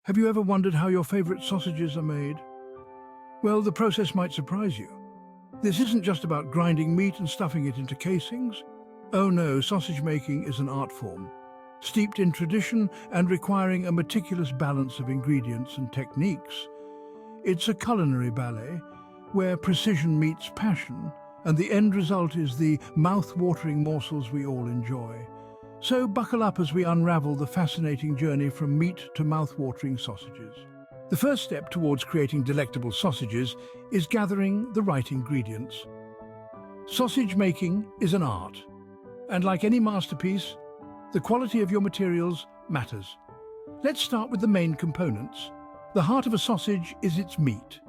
Have you ever wondered how your favorite sausages are made? Well, the process might surprise you. This isn't just about grinding meat and stuffing it into casings. Oh no, sausage making is an art form, steeped in tradition and requiring a meticulous balance of ingredients and techniques. It's a culinary ballet where precision meets passion, and the end result is the mouth-watering morsels we all enjoy. So buckle up as we unravel the fascinating journey from meat to mouth-watering sausages. The first step towards creating delectable sausages is gathering the right ingredients. Sausage making is an art, and like any masterpiece, the quality of your materials matters. Let's start with the main components. The heart of a sausage is its meat.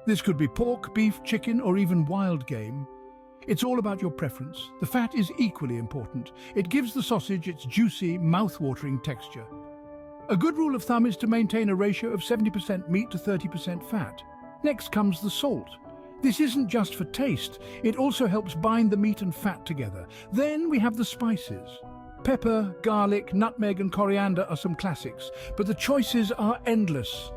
This could be pork, beef, chicken, or even wild game. It's all about your preference. The fat is equally important. It gives the sausage its juicy, mouth-watering texture. A good rule of thumb is to maintain a ratio of 70% meat to 30% fat. Next comes the salt. This isn't just for taste, it also helps bind the meat and fat together. Then we have the spices. Pepper, garlic, nutmeg and coriander are some classics, but the choices are endless.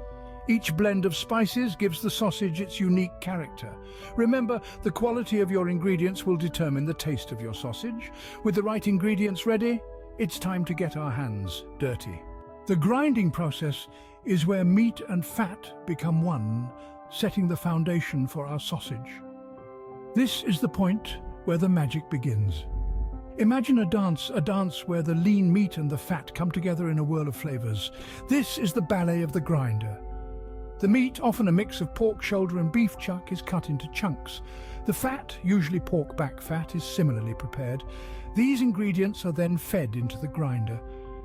Each blend of spices gives the sausage its unique character. Remember, the quality of your ingredients will determine the taste of your sausage. With the right ingredients ready, it's time to get our hands dirty. The grinding process is where meat and fat become one, setting the foundation for our sausage. This is the point where the magic begins. Imagine a dance where the lean meat and the fat come together in a whirl of flavors. This is the ballet of the grinder. The meat, often a mix of pork shoulder and beef chuck, is cut into chunks. The fat, usually pork back fat, is similarly prepared. These ingredients are then fed into the grinder.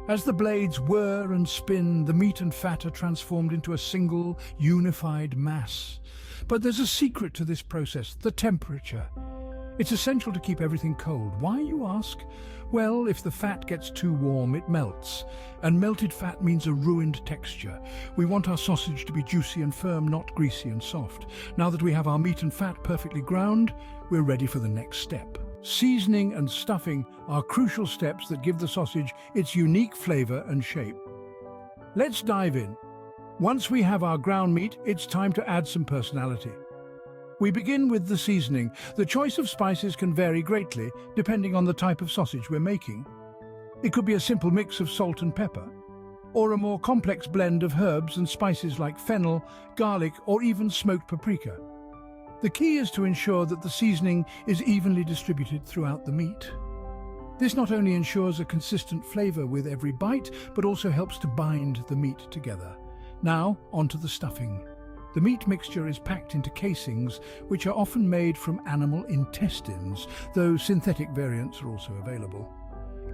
As the blades whir and spin, the meat and fat are transformed into a single, unified mass. But there's a secret to this process: the temperature. It's essential to keep everything cold. Why, you ask? Well, if the fat gets too warm, it melts. And melted fat means a ruined texture. We want our sausage to be juicy and firm, not greasy and soft. Now that we have our meat and fat perfectly ground, we're ready for the next step. Seasoning and stuffing are crucial steps that give the sausage its unique flavor and shape. Let's dive in. Once we have our ground meat, it's time to add some personality. We begin with the seasoning. The choice of spices can vary greatly depending on the type of sausage we're making. It could be a simple mix of salt and pepper, or a more complex blend of herbs and spices like fennel, garlic, or even smoked paprika. The key is to ensure that the seasoning is evenly distributed throughout the meat. This not only ensures a consistent flavor with every bite, but also helps to bind the meat together. Now, onto the stuffing. The meat mixture is packed into casings, which are often made from animal intestines, though synthetic variants are also available.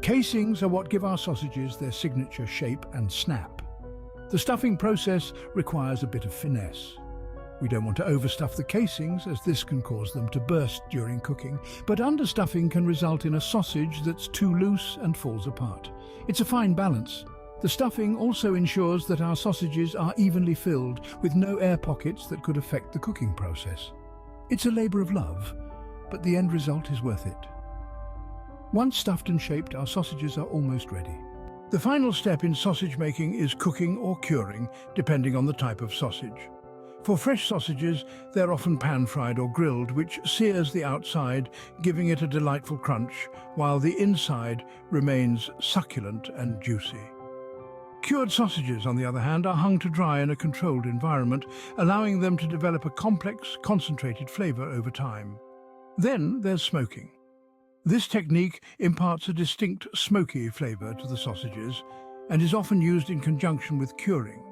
Casings are what give our sausages their signature shape and snap. The stuffing process requires a bit of finesse. We don't want to overstuff the casings, as this can cause them to burst during cooking, but understuffing can result in a sausage that's too loose and falls apart. It's a fine balance. The stuffing also ensures that our sausages are evenly filled, with no air pockets that could affect the cooking process. It's a labor of love, but the end result is worth it. Once stuffed and shaped, our sausages are almost ready. The final step in sausage making is cooking or curing, depending on the type of sausage. For fresh sausages, they're often pan-fried or grilled, which sears the outside, giving it a delightful crunch, while the inside remains succulent and juicy. Cured sausages, on the other hand, are hung to dry in a controlled environment, allowing them to develop a complex, concentrated flavor over time. Then there's smoking. This technique imparts a distinct smoky flavor to the sausages and is often used in conjunction with curing.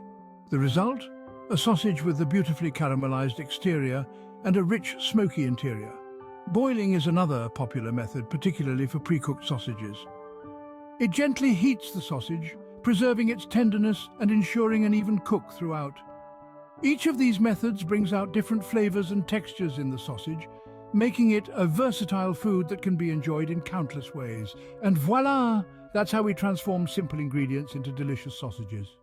The result? A sausage with a beautifully caramelized exterior and a rich, smoky interior. Boiling is another popular method, particularly for pre-cooked sausages. It gently heats the sausage, preserving its tenderness and ensuring an even cook throughout. Each of these methods brings out different flavors and textures in the sausage, making it a versatile food that can be enjoyed in countless ways. And voila! That's how we transform simple ingredients into delicious sausages.